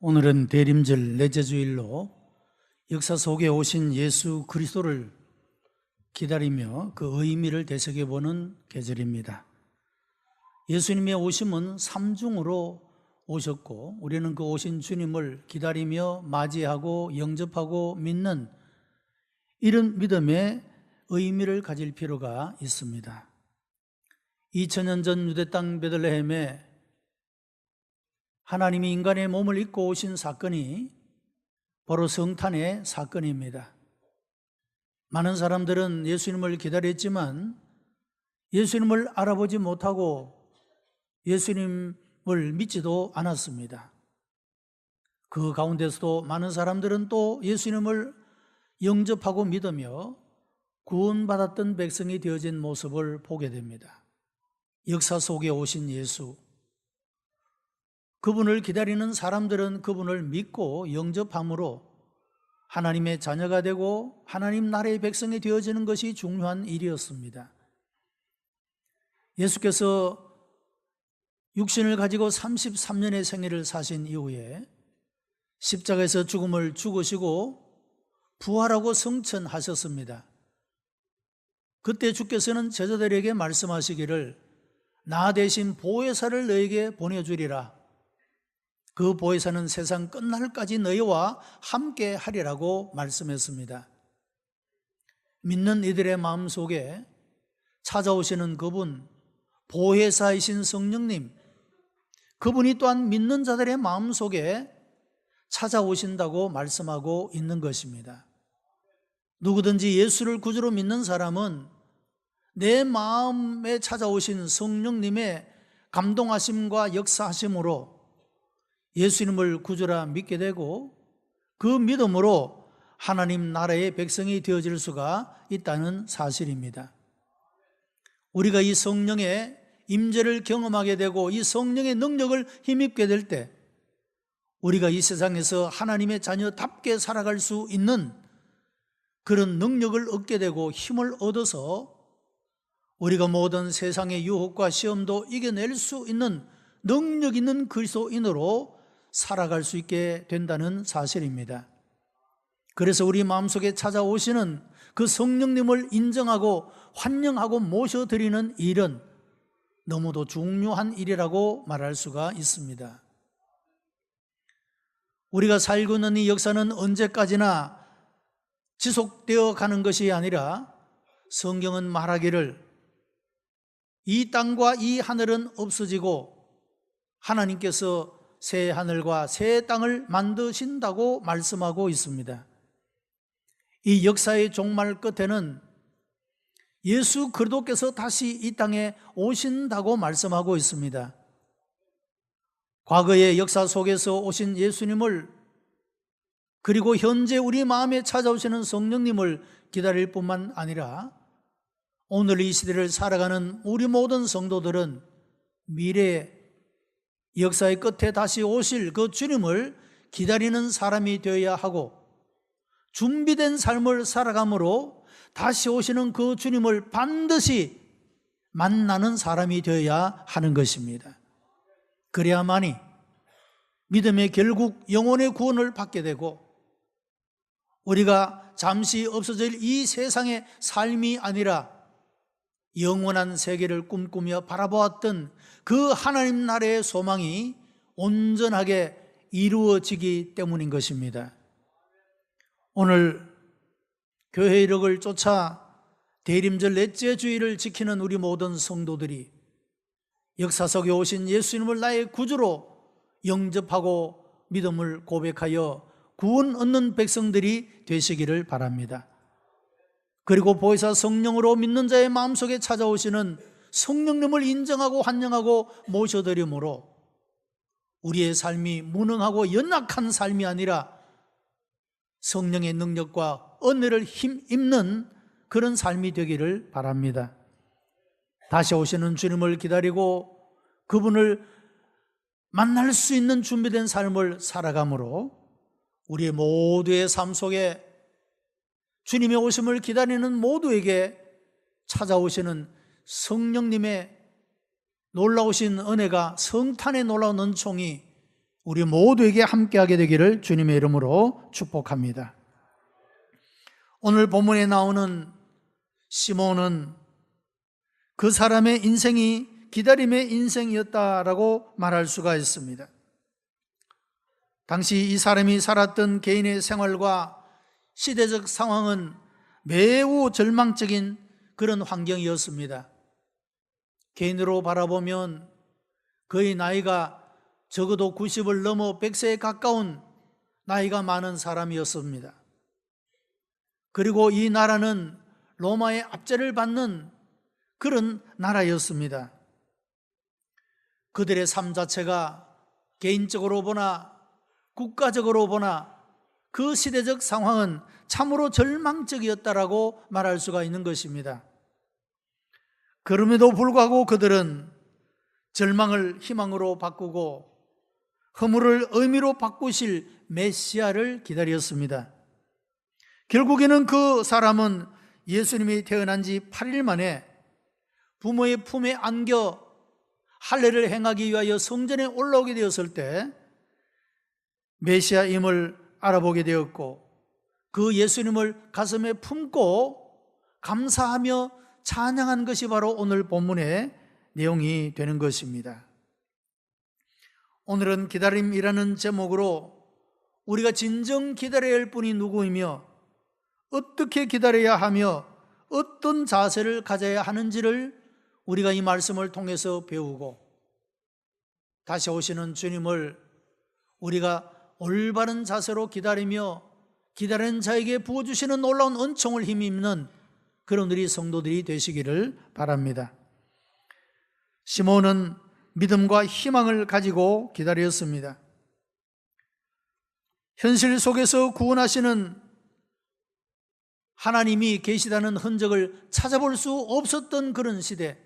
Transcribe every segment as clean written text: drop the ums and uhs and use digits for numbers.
오늘은 대림절 넷째 주일로 역사 속에 오신 예수 그리스도를 기다리며 그 의미를 되새겨보는 계절입니다. 예수님의 오심은 삼중으로 오셨고 우리는 그 오신 주님을 기다리며 맞이하고 영접하고 믿는 이런 믿음의 의미를 가질 필요가 있습니다. 2000년 전 유대 땅 베들레헴에 하나님이 인간의 몸을 입고 오신 사건이 바로 성탄의 사건입니다. 많은 사람들은 예수님을 기다렸지만 예수님을 알아보지 못하고 예수님을 믿지도 않았습니다. 그 가운데서도 많은 사람들은 또 예수님을 영접하고 믿으며 구원받았던 백성이 되어진 모습을 보게 됩니다. 역사 속에 오신 예수, 그분을 기다리는 사람들은 그분을 믿고 영접함으로 하나님의 자녀가 되고 하나님 나라의 백성이 되어지는 것이 중요한 일이었습니다. 예수께서 육신을 가지고 33년의 생애를 사신 이후에 십자가에서 죽음을 죽으시고 부활하고 승천하셨습니다. 그때 주께서는 제자들에게 말씀하시기를 나 대신 보혜사를 너에게 보내주리라. 그 보혜사는 세상 끝날까지 너희와 함께 하리라고 말씀했습니다. 믿는 이들의 마음속에 찾아오시는 그분, 보혜사이신 성령님, 그분이 또한 믿는 자들의 마음속에 찾아오신다고 말씀하고 있는 것입니다. 누구든지 예수를 구주로 믿는 사람은 내 마음에 찾아오신 성령님의 감동하심과 역사하심으로 예수님을 구주라 믿게 되고 그 믿음으로 하나님 나라의 백성이 되어질 수가 있다는 사실입니다. 우리가 이 성령의 임재를 경험하게 되고 이 성령의 능력을 힘입게 될 때 우리가 이 세상에서 하나님의 자녀답게 살아갈 수 있는 그런 능력을 얻게 되고 힘을 얻어서 우리가 모든 세상의 유혹과 시험도 이겨낼 수 있는 능력 있는 그리스도인으로 살아갈 수 있게 된다는 사실입니다. 그래서 우리 마음속에 찾아오시는 그 성령님을 인정하고 환영하고 모셔드리는 일은 너무도 중요한 일이라고 말할 수가 있습니다. 우리가 살고 있는 이 역사는 언제까지나 지속되어 가는 것이 아니라 성경은 말하기를 이 땅과 이 하늘은 없어지고 하나님께서 새 하늘과 새 땅을 만드신다고 말씀하고 있습니다. 이 역사의 종말 끝에는 예수 그리스도께서 다시 이 땅에 오신다고 말씀하고 있습니다. 과거의 역사 속에서 오신 예수님을 그리고 현재 우리 마음에 찾아오시는 성령님을 기다릴 뿐만 아니라 오늘 이 시대를 살아가는 우리 모든 성도들은 미래의 역사의 끝에 다시 오실 그 주님을 기다리는 사람이 되어야 하고 준비된 삶을 살아감으로 다시 오시는 그 주님을 반드시 만나는 사람이 되어야 하는 것입니다. 그래야만이 믿음의 결국 영혼의 구원을 받게 되고 우리가 잠시 없어질 이 세상의 삶이 아니라 영원한 세계를 꿈꾸며 바라보았던 그 하나님 나라의 소망이 온전하게 이루어지기 때문인 것입니다. 오늘 교회 이력을 쫓아 대림절 넷째 주일을 지키는 우리 모든 성도들이 역사 속에 오신 예수님을 나의 구주로 영접하고 믿음을 고백하여 구원 얻는 백성들이 되시기를 바랍니다. 그리고 보혜사 성령으로 믿는 자의 마음속에 찾아오시는 성령님을 인정하고 환영하고 모셔드림으로 우리의 삶이 무능하고 연약한 삶이 아니라 성령의 능력과 은혜를 힘입는 그런 삶이 되기를 바랍니다. 다시 오시는 주님을 기다리고 그분을 만날 수 있는 준비된 삶을 살아감으로 우리의 모두의 삶 속에 주님의 오심을 기다리는 모두에게 찾아오시는 성령님의 놀라우신 은혜가 성탄의 놀라운 은총이 우리 모두에게 함께하게 되기를 주님의 이름으로 축복합니다. 오늘 본문에 나오는 시몬은 그 사람의 인생이 기다림의 인생이었다라고 말할 수가 있습니다. 당시 이 사람이 살았던 개인의 생활과 시대적 상황은 매우 절망적인 그런 환경이었습니다. 개인으로 바라보면 그의 나이가 적어도 90을 넘어 100세에 가까운 나이가 많은 사람이었습니다. 그리고 이 나라는 로마의 압제를 받는 그런 나라였습니다. 그들의 삶 자체가 개인적으로 보나 국가적으로 보나 그 시대적 상황은 참으로 절망적이었다라고 말할 수가 있는 것입니다. 그럼에도 불구하고 그들은 절망을 희망으로 바꾸고 허물을 의미로 바꾸실 메시아를 기다렸습니다. 결국에는 그 사람은 예수님이 태어난 지 8일 만에 부모의 품에 안겨 할례를 행하기 위하여 성전에 올라오게 되었을 때 메시아임을 알아보게 되었고, 그 예수님을 가슴에 품고 감사하며 찬양한 것이 바로 오늘 본문의 내용이 되는 것입니다. 오늘은 기다림이라는 제목으로 우리가 진정 기다려야 할 분이 누구이며 어떻게 기다려야 하며 어떤 자세를 가져야 하는지를 우리가 이 말씀을 통해서 배우고, 다시 오시는 주님을 우리가 올바른 자세로 기다리며 기다리는 자에게 부어주시는 놀라운 은총을 힘입는 그런 우리 성도들이 되시기를 바랍니다. 시몬은 믿음과 희망을 가지고 기다렸습니다. 현실 속에서 구원하시는 하나님이 계시다는 흔적을 찾아볼 수 없었던 그런 시대,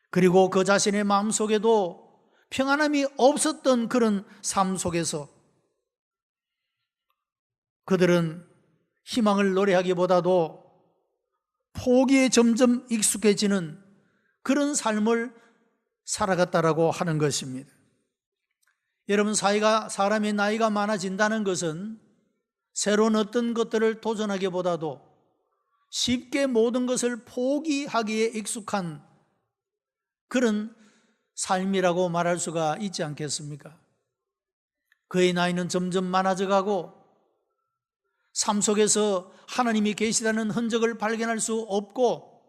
그리고 그 자신의 마음속에도 평안함이 없었던 그런 삶 속에서 그들은 희망을 노래하기보다도 포기에 점점 익숙해지는 그런 삶을 살아갔다라고 하는 것입니다. 여러분, 사람의 나이가 많아진다는 것은 새로운 어떤 것들을 도전하기보다도 쉽게 모든 것을 포기하기에 익숙한 그런 삶이라고 말할 수가 있지 않겠습니까? 그의 나이는 점점 많아져 가고 삶 속에서 하나님이 계시다는 흔적을 발견할 수 없고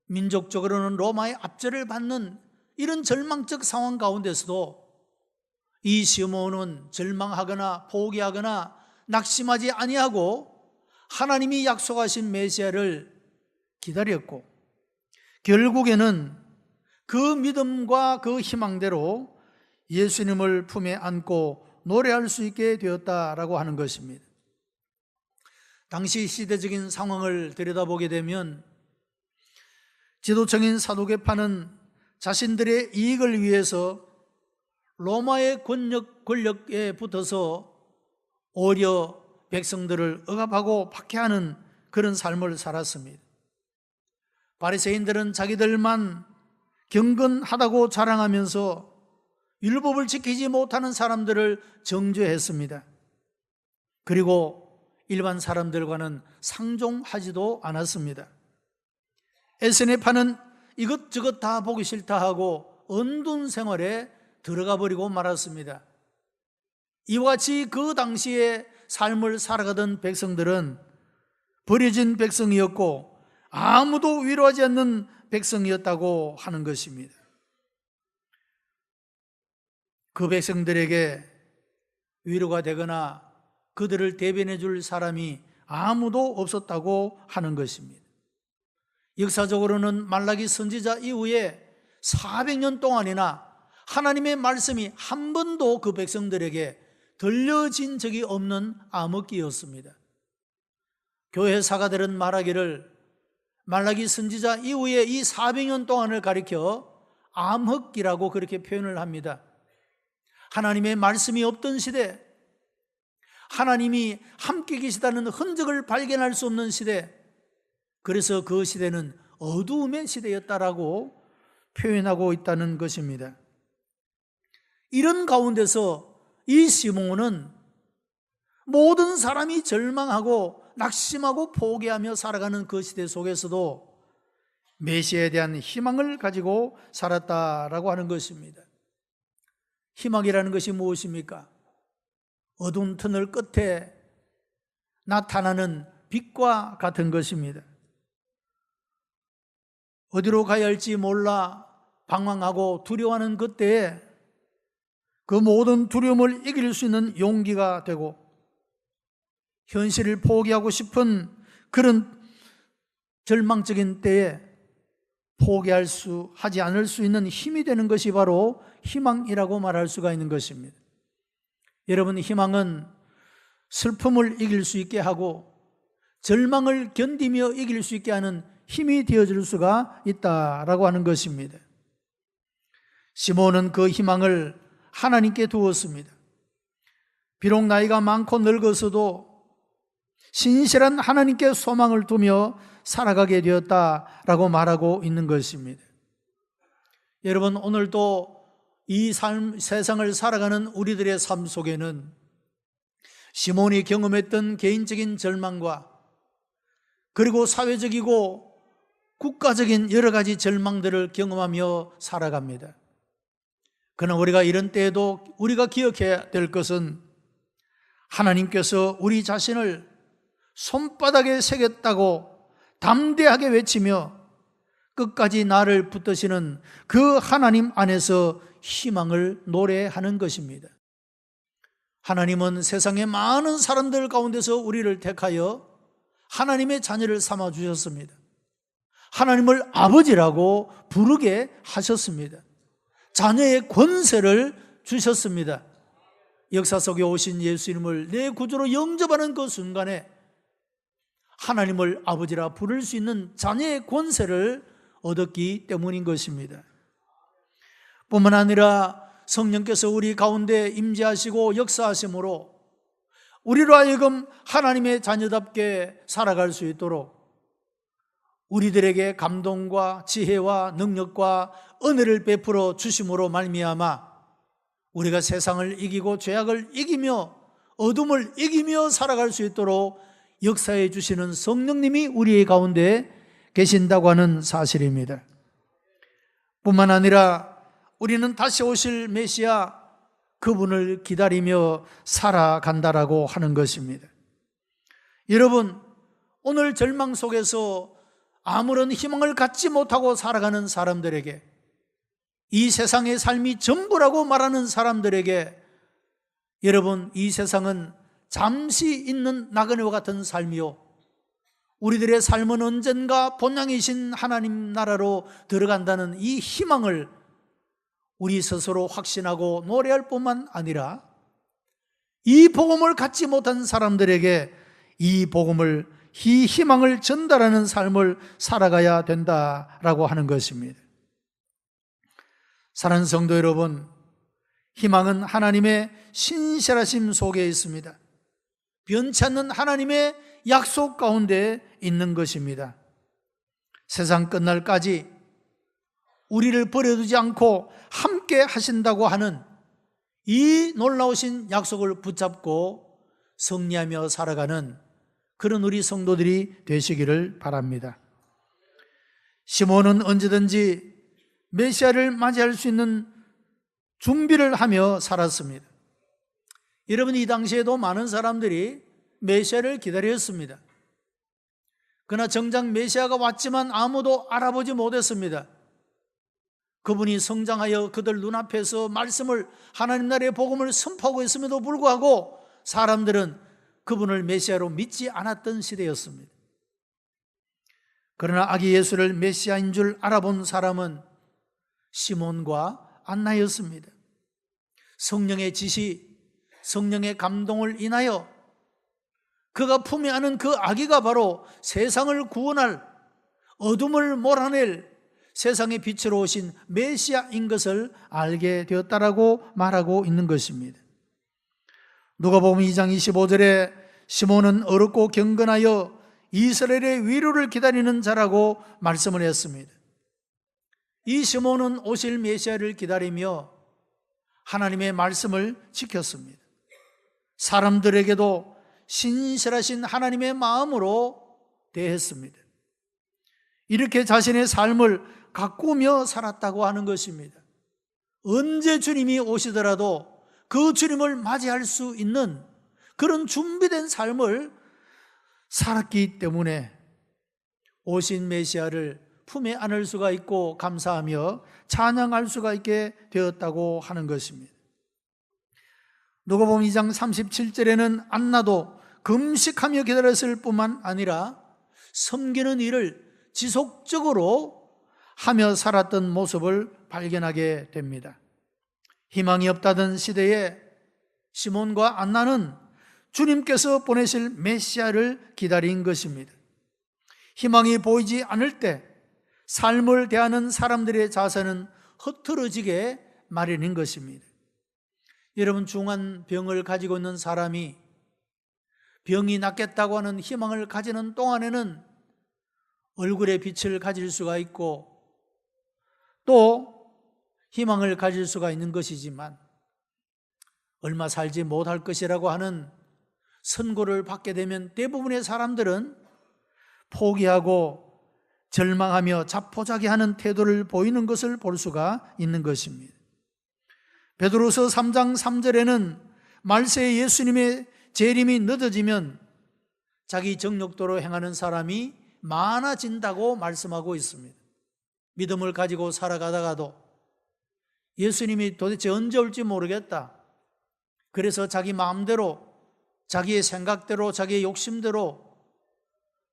민족적으로는 로마의 압제를 받는 이런 절망적 상황 가운데서도 이 시몬은 절망하거나 포기하거나 낙심하지 아니하고 하나님이 약속하신 메시아를 기다렸고, 결국에는 그 믿음과 그 희망대로 예수님을 품에 안고 노래할 수 있게 되었다라고 하는 것입니다. 당시 시대적인 상황을 들여다보게 되면 지도층인 사두개파는 자신들의 이익을 위해서 로마의 권력에 붙어서 오히려 백성들을 억압하고 박해하는 그런 삶을 살았습니다. 바리새인들은 자기들만 경건하다고 자랑하면서 율법을 지키지 못하는 사람들을 정죄했습니다. 그리고 일반 사람들과는 상종하지도 않았습니다. 에스네파는 이것저것 다 보기 싫다 하고 언둔 생활에 들어가 버리고 말았습니다. 이와 같이 그 당시에 삶을 살아가던 백성들은 버려진 백성이었고 아무도 위로하지 않는 백성이었다고 하는 것입니다. 그 백성들에게 위로가 되거나 그들을 대변해 줄 사람이 아무도 없었다고 하는 것입니다. 역사적으로는 말라기 선지자 이후에 400년 동안이나 하나님의 말씀이 한 번도 그 백성들에게 들려진 적이 없는 암흑기였습니다. 교회 사가들은 말하기를 말라기 선지자 이후에 이 400년 동안을 가리켜 암흑기라고 그렇게 표현을 합니다. 하나님의 말씀이 없던 시대, 하나님이 함께 계시다는 흔적을 발견할 수 없는 시대, 그래서 그 시대는 어두움의 시대였다라고 표현하고 있다는 것입니다. 이런 가운데서 이 시몬은 모든 사람이 절망하고 낙심하고 포기하며 살아가는 그 시대 속에서도 메시아에 대한 희망을 가지고 살았다라고 하는 것입니다. 희망이라는 것이 무엇입니까? 어두운 터널 끝에 나타나는 빛과 같은 것입니다. 어디로 가야 할지 몰라 방황하고 두려워하는 그때에 그 모든 두려움을 이길 수 있는 용기가 되고, 현실을 포기하고 싶은 그런 절망적인 때에 하지 않을 수 있는 힘이 되는 것이 바로 희망이라고 말할 수가 있는 것입니다. 여러분, 희망은 슬픔을 이길 수 있게 하고 절망을 견디며 이길 수 있게 하는 힘이 되어줄 수가 있다라고 하는 것입니다. 시몬은 그 희망을 하나님께 두었습니다. 비록 나이가 많고 늙어서도 신실한 하나님께 소망을 두며 살아가게 되었다라고 말하고 있는 것입니다. 여러분, 오늘도 이 세상을 살아가는 우리들의 삶 속에는 시몬이 경험했던 개인적인 절망과 그리고 사회적이고 국가적인 여러 가지 절망들을 경험하며 살아갑니다. 그러나 우리가 이런 때에도 우리가 기억해야 될 것은 하나님께서 우리 자신을 손바닥에 새겼다고 담대하게 외치며 끝까지 나를 붙드시는 그 하나님 안에서 희망을 노래하는 것입니다. 하나님은 세상의 많은 사람들 가운데서 우리를 택하여 하나님의 자녀를 삼아 주셨습니다. 하나님을 아버지라고 부르게 하셨습니다. 자녀의 권세를 주셨습니다. 역사 속에 오신 예수님을 내 구주로 영접하는 그 순간에 하나님을 아버지라 부를 수 있는 자녀의 권세를 얻었기 때문인 것입니다. 뿐만 아니라 성령께서 우리 가운데 임재하시고 역사하심으로 우리로 하여금 하나님의 자녀답게 살아갈 수 있도록 우리들에게 감동과 지혜와 능력과 은혜를 베풀어 주심으로 말미암아 우리가 세상을 이기고 죄악을 이기며 어둠을 이기며 살아갈 수 있도록 역사해 주시는 성령님이 우리 가운데 계신다고 하는 사실입니다. 뿐만 아니라 우리는 다시 오실 메시아 그분을 기다리며 살아간다라고 하는 것입니다. 여러분, 오늘 절망 속에서 아무런 희망을 갖지 못하고 살아가는 사람들에게, 이 세상의 삶이 전부라고 말하는 사람들에게, 여러분, 이 세상은 잠시 있는 나그네와 같은 삶이요, 우리들의 삶은 언젠가 본향이신 하나님 나라로 들어간다는 이 희망을 우리 스스로 확신하고 노래할 뿐만 아니라 이 복음을 갖지 못한 사람들에게 이 희망을 전달하는 삶을 살아가야 된다라고 하는 것입니다. 사랑하는 성도 여러분, 희망은 하나님의 신실하심 속에 있습니다. 변치 않는 하나님의 약속 가운데 있는 것입니다. 세상 끝날까지 우리를 버려두지 않고 함께 하신다고 하는 이 놀라우신 약속을 붙잡고 승리하며 살아가는 그런 우리 성도들이 되시기를 바랍니다. 시몬은 언제든지 메시아를 맞이할 수 있는 준비를 하며 살았습니다. 여러분, 이 당시에도 많은 사람들이 메시아를 기다렸습니다. 그러나 정작 메시아가 왔지만 아무도 알아보지 못했습니다. 그분이 성장하여 그들 눈앞에서 말씀을, 하나님 나라의 복음을 선포하고 있음에도 불구하고 사람들은 그분을 메시아로 믿지 않았던 시대였습니다. 그러나 아기 예수를 메시아인 줄 알아본 사람은 시몬과 안나였습니다. 성령의 지시, 성령의 감동을 인하여 그가 품에 안은 그 아기가 바로 세상을 구원할, 어둠을 몰아낼 세상의 빛으로 오신 메시아인 것을 알게 되었다라고 말하고 있는 것입니다. 누가복음 2장 25절에 시몬은 어렵고 경건하여 이스라엘의 위로를 기다리는 자라고 말씀을 했습니다. 이 시몬은 오실 메시아를 기다리며 하나님의 말씀을 지켰습니다. 사람들에게도 신실하신 하나님의 마음으로 대했습니다. 이렇게 자신의 삶을 가꾸며 살았다고 하는 것입니다. 언제 주님이 오시더라도 그 주님을 맞이할 수 있는 그런 준비된 삶을 살았기 때문에 오신 메시아를 품에 안을 수가 있고 감사하며 찬양할 수가 있게 되었다고 하는 것입니다. 누가복음 2장 37절에는 안나도 금식하며 기다렸을 뿐만 아니라 섬기는 일을 지속적으로 하며 살았던 모습을 발견하게 됩니다. 희망이 없다던 시대에 시몬과 안나는 주님께서 보내실 메시아를 기다린 것입니다. 희망이 보이지 않을 때 삶을 대하는 사람들의 자세는 흐트러지게 마련인 것입니다. 여러분, 중한 병을 가지고 있는 사람이 병이 낫겠다고 하는 희망을 가지는 동안에는 얼굴에 빛을 가질 수가 있고 또 희망을 가질 수가 있는 것이지만 얼마 살지 못할 것이라고 하는 선고를 받게 되면 대부분의 사람들은 포기하고 절망하며 자포자기하는 태도를 보이는 것을 볼 수가 있는 것입니다. 베드로서 3장 3절에는 말세에 예수님의 재림이 늦어지면 자기 정욕대로 행하는 사람이 많아진다고 말씀하고 있습니다. 믿음을 가지고 살아가다가도 예수님이 도대체 언제 올지 모르겠다. 그래서 자기 마음대로, 자기의 생각대로, 자기의 욕심대로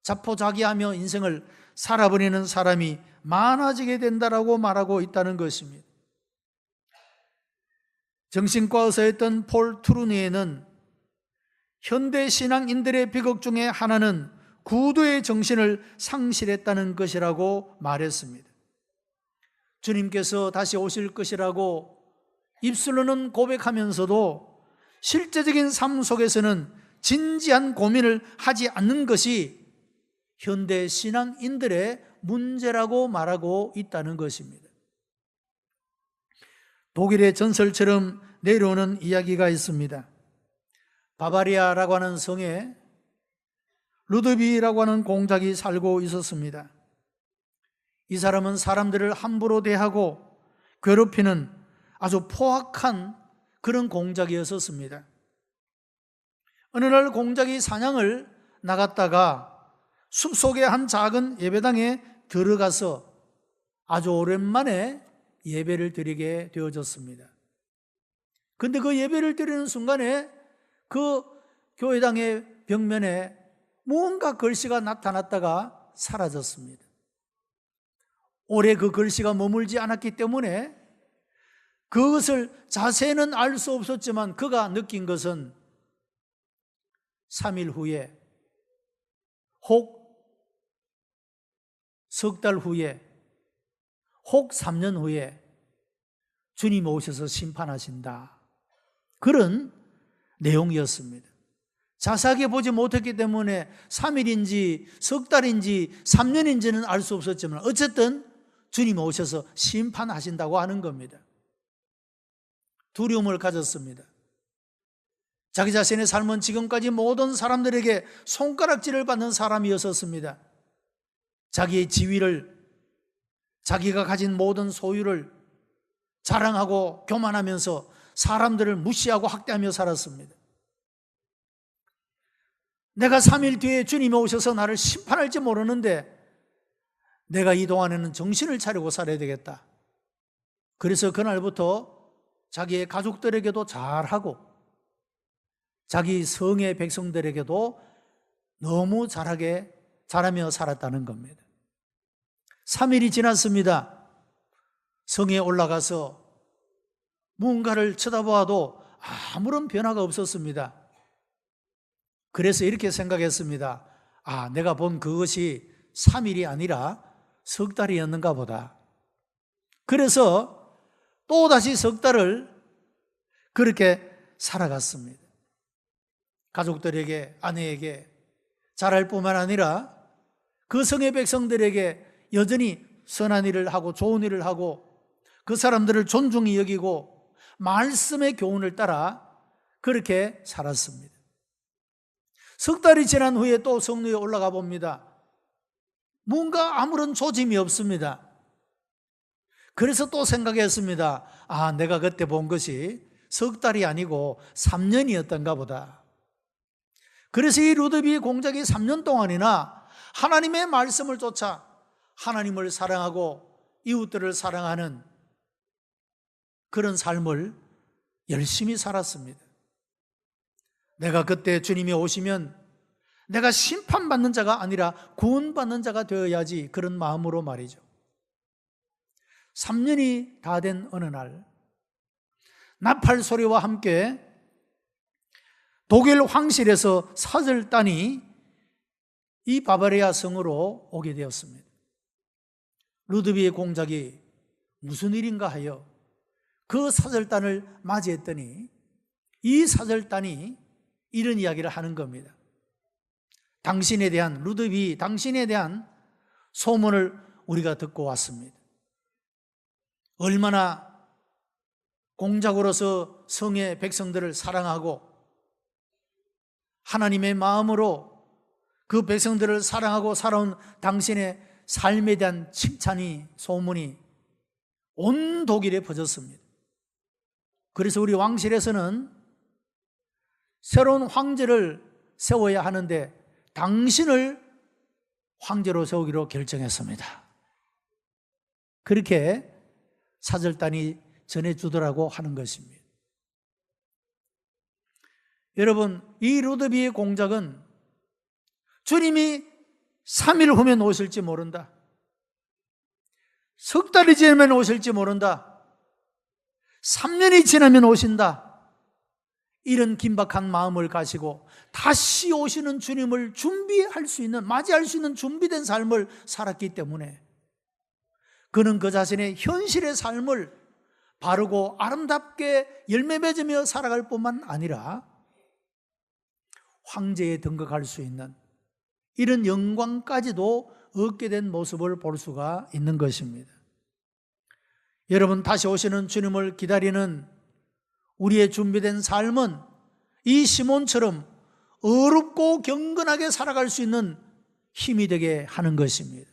자포자기하며 인생을 살아버리는 사람이 많아지게 된다라고 말하고 있다는 것입니다. 정신과 의사였던 폴 트루니에는 현대 신앙인들의 비극 중에 하나는 구도의 정신을 상실했다는 것이라고 말했습니다. 주님께서 다시 오실 것이라고 입술로는 고백하면서도 실제적인 삶 속에서는 진지한 고민을 하지 않는 것이 현대 신앙인들의 문제라고 말하고 있다는 것입니다. 독일의 전설처럼 내려오는 이야기가 있습니다. 바바리아라고 하는 성에 루드비라고 하는 공작이 살고 있었습니다. 이 사람은 사람들을 함부로 대하고 괴롭히는 아주 포악한 그런 공작이었습니다. 어느 날 공작이 사냥을 나갔다가 숲속의 한 작은 예배당에 들어가서 아주 오랜만에 예배를 드리게 되어졌습니다. 그런데 그 예배를 드리는 순간에 그 교회당의 벽면에 무언가 글씨가 나타났다가 사라졌습니다. 오래 그 글씨가 머물지 않았기 때문에 그것을 자세히는 알 수 없었지만 그가 느낀 것은 3일 후에 혹 석 달 후에 혹 3년 후에 주님 오셔서 심판하신다. 그런 내용이었습니다. 자세하게 보지 못했기 때문에 3일인지 석 달인지 3년인지는 알 수 없었지만 어쨌든 주님 오셔서 심판하신다고 하는 겁니다. 두려움을 가졌습니다. 자기 자신의 삶은 지금까지 모든 사람들에게 손가락질을 받는 사람이었습니다. 자기의 지위를, 자기가 가진 모든 소유를 자랑하고 교만하면서 사람들을 무시하고 학대하며 살았습니다. 내가 3일 뒤에 주님이 오셔서 나를 심판할지 모르는데 내가 이 동안에는 정신을 차리고 살아야 되겠다. 그래서 그날부터 자기의 가족들에게도 잘하고 자기 성의 백성들에게도 너무 잘하며 살았다는 겁니다. 3일이 지났습니다. 성에 올라가서 무언가를 쳐다보아도 아무런 변화가 없었습니다. 그래서 이렇게 생각했습니다. 내가 본 그것이 3일이 아니라 석 달이었는가 보다. 그래서 또다시 석 달을 그렇게 살아갔습니다. 가족들에게, 아내에게 잘할 뿐만 아니라 그 성의 백성들에게 여전히 선한 일을 하고 좋은 일을 하고 그 사람들을 존중히 여기고 말씀의 교훈을 따라 그렇게 살았습니다. 석 달이 지난 후에 또 성루에 올라가 봅니다. 뭔가 아무런 조짐이 없습니다. 그래서 또 생각했습니다. 내가 그때 본 것이 석 달이 아니고 3년이었던가 보다. 그래서 이 루드비 공작이 3년 동안이나 하나님의 말씀을 쫓아 하나님을 사랑하고 이웃들을 사랑하는 그런 삶을 열심히 살았습니다. 내가 그때 주님이 오시면 내가 심판받는 자가 아니라 구원받는 자가 되어야지, 그런 마음으로 말이죠. 3년이 다 된 어느 날 나팔 소리와 함께 독일 황실에서 사절단이 이 바바리아 성으로 오게 되었습니다. 루드비의 공작이 무슨 일인가 하여 그 사절단을 맞이했더니 이 사절단이 이런 이야기를 하는 겁니다. 당신에 대한, 루드비 당신에 대한 소문을 우리가 듣고 왔습니다. 얼마나 공작으로서 성의 백성들을 사랑하고 하나님의 마음으로 그 백성들을 사랑하고 살아온 당신의 삶에 대한 칭찬이, 소문이 온 독일에 퍼졌습니다. 그래서 우리 왕실에서는 새로운 황제를 세워야 하는데 당신을 황제로 세우기로 결정했습니다. 그렇게 사절단이 전해주더라고 하는 것입니다. 여러분, 이 루드비의 공작은 주님이 3일 후면 오실지 모른다, 석 달이 지나면 오실지 모른다, 3년이 지나면 오신다, 이런 긴박한 마음을 가지고 다시 오시는 주님을 준비할 수 있는, 맞이할 수 있는 준비된 삶을 살았기 때문에 그는 그 자신의 현실의 삶을 바르고 아름답게 열매 맺으며 살아갈 뿐만 아니라 황제에 등극할 수 있는 이런 영광까지도 얻게 된 모습을 볼 수가 있는 것입니다. 여러분, 다시 오시는 주님을 기다리는 우리의 준비된 삶은 이 시몬처럼 어렵고 경건하게 살아갈 수 있는 힘이 되게 하는 것입니다.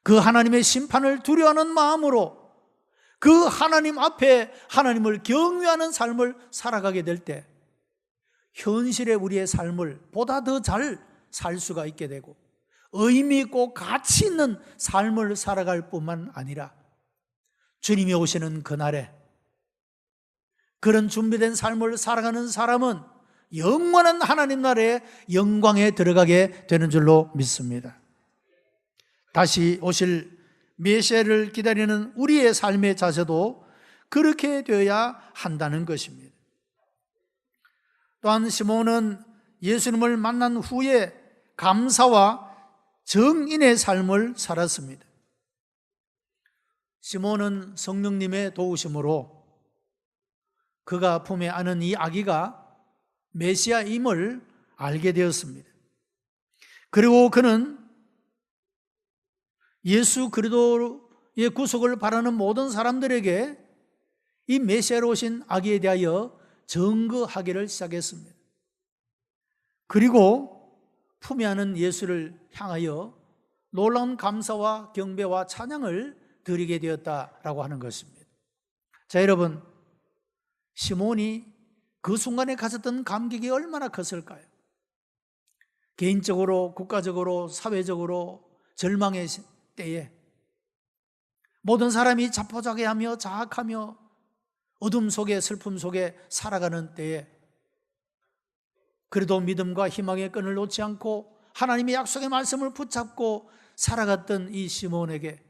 그 하나님의 심판을 두려워하는 마음으로 그 하나님 앞에 하나님을 경외하는 삶을 살아가게 될 때 현실의 우리의 삶을 보다 더 잘 살 수가 있게 되고 의미 있고 가치 있는 삶을 살아갈 뿐만 아니라 주님이 오시는 그날에 그런 준비된 삶을 살아가는 사람은 영원한 하나님 나라의 영광에 들어가게 되는 줄로 믿습니다. 다시 오실 메시아를 기다리는 우리의 삶의 자세도 그렇게 되어야 한다는 것입니다. 또한 시몬은 예수님을 만난 후에 감사와 정인의 삶을 살았습니다. 시몬은 성령님의 도우심으로 그가 품에 안은 이 아기가 메시아임을 알게 되었습니다. 그리고 그는 예수 그리스도의 구속을 바라는 모든 사람들에게 이 메시아로 오신 아기에 대하여 증거하기를 시작했습니다. 그리고 품에 안은 예수를 향하여 놀라운 감사와 경배와 찬양을 드리게 되었다라고 하는 것입니다. 자, 여러분, 시몬이 그 순간에 가졌던 감격이 얼마나 컸을까요? 개인적으로, 국가적으로, 사회적으로 절망의 때에 모든 사람이 자포자기하며 자학하며 어둠 속에, 슬픔 속에 살아가는 때에 그래도 믿음과 희망의 끈을 놓지 않고 하나님의 약속의 말씀을 붙잡고 살아갔던 이 시몬에게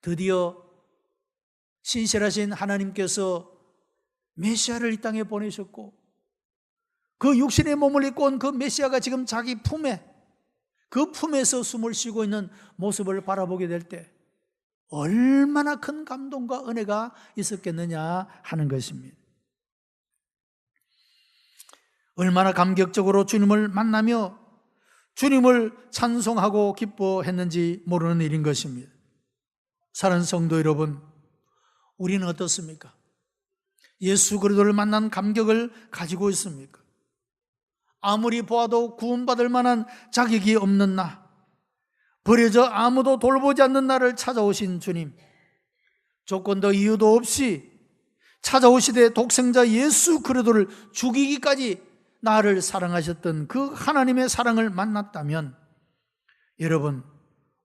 드디어 신실하신 하나님께서 메시아를 이 땅에 보내셨고 그 육신의 몸을 입고 온 그 메시아가 지금 자기 품에, 그 품에서 숨을 쉬고 있는 모습을 바라보게 될 때 얼마나 큰 감동과 은혜가 있었겠느냐 하는 것입니다. 얼마나 감격적으로 주님을 만나며 주님을 찬송하고 기뻐했는지 모르는 일인 것입니다. 사랑하는 성도 여러분, 우리는 어떻습니까? 예수 그리스도를 만난 감격을 가지고 있습니까? 아무리 보아도 구원받을 만한 자격이 없는 나, 버려져 아무도 돌보지 않는 나를 찾아오신 주님, 조건도 이유도 없이 찾아오시되 독생자 예수 그리스도를 죽이기까지 나를 사랑하셨던 그 하나님의 사랑을 만났다면 여러분,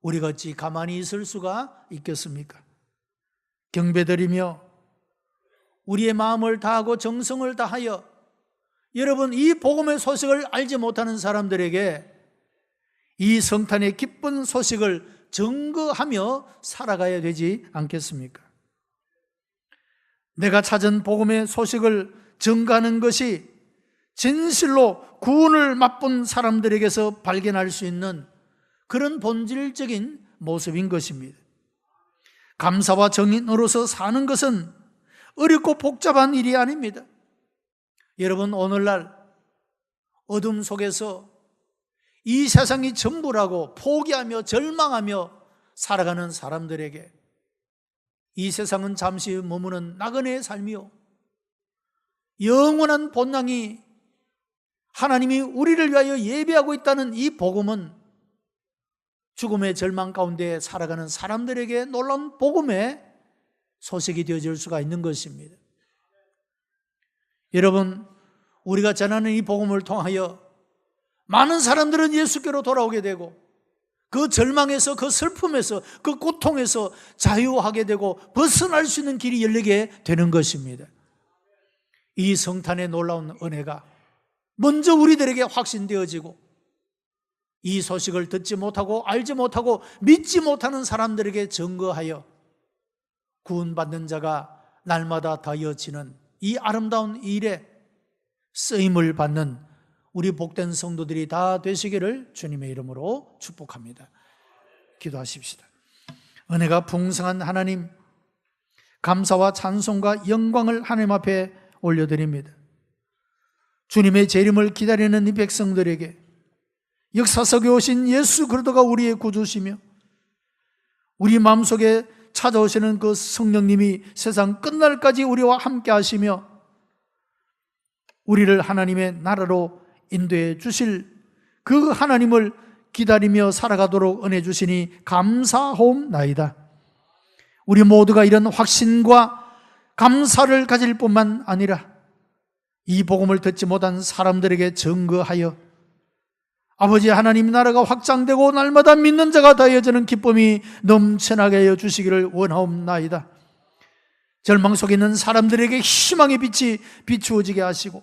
우리가 어찌 가만히 있을 수가 있겠습니까? 경배드리며 우리의 마음을 다하고 정성을 다하여 여러분, 이 복음의 소식을 알지 못하는 사람들에게 이 성탄의 기쁜 소식을 증거하며 살아가야 되지 않겠습니까? 내가 찾은 복음의 소식을 증거하는 것이 진실로 구원을 맛본 사람들에게서 발견할 수 있는 그런 본질적인 모습인 것입니다. 감사와 정인으로서 사는 것은 어렵고 복잡한 일이 아닙니다. 여러분, 오늘날 어둠 속에서 이 세상이 전부라고 포기하며 절망하며 살아가는 사람들에게 이 세상은 잠시 머무는 나그네의 삶이요, 영원한 본향이 하나님이 우리를 위하여 예비하고 있다는 이 복음은 죽음의 절망 가운데 살아가는 사람들에게 놀라운 복음의 소식이 되어질 수가 있는 것입니다. 여러분, 우리가 전하는 이 복음을 통하여 많은 사람들은 예수께로 돌아오게 되고 그 절망에서, 그 슬픔에서, 그 고통에서 자유하게 되고 벗어날 수 있는 길이 열리게 되는 것입니다. 이 성탄의 놀라운 은혜가 먼저 우리들에게 확신되어지고 이 소식을 듣지 못하고 알지 못하고 믿지 못하는 사람들에게 증거하여 구원받는 자가 날마다 더해지는 이 아름다운 일에 쓰임을 받는 우리 복된 성도들이 다 되시기를 주님의 이름으로 축복합니다. 기도하십시다. 은혜가 풍성한 하나님, 감사와 찬송과 영광을 하나님 앞에 올려드립니다. 주님의 재림을 기다리는 이 백성들에게 역사 속에 오신 예수 그리스도가 우리의 구주시며 우리 마음속에 찾아오시는 그 성령님이 세상 끝날까지 우리와 함께 하시며 우리를 하나님의 나라로 인도해 주실 그 하나님을 기다리며 살아가도록 은혜 주시니 감사하옵나이다. 우리 모두가 이런 확신과 감사를 가질 뿐만 아니라 이 복음을 듣지 못한 사람들에게 증거하여 아버지 하나님 나라가 확장되고 날마다 믿는 자가 더해지는 기쁨이 넘쳐나게 하여 주시기를 원하옵나이다. 절망 속에 있는 사람들에게 희망의 빛이 비추어지게 하시고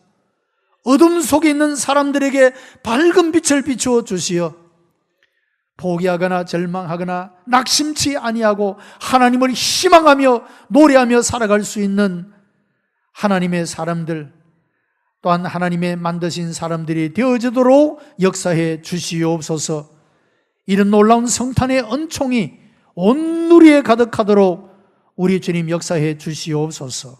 어둠 속에 있는 사람들에게 밝은 빛을 비추어 주시어 포기하거나 절망하거나 낙심치 아니하고 하나님을 희망하며 노래하며 살아갈 수 있는 하나님의 사람들, 또한 하나님의 만드신 사람들이 되어지도록 역사해 주시옵소서. 이런 놀라운 성탄의 은총이 온 누리에 가득하도록 우리 주님 역사해 주시옵소서.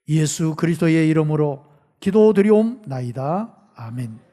예수 그리스도의 이름으로 기도드리옵나이다. 아멘.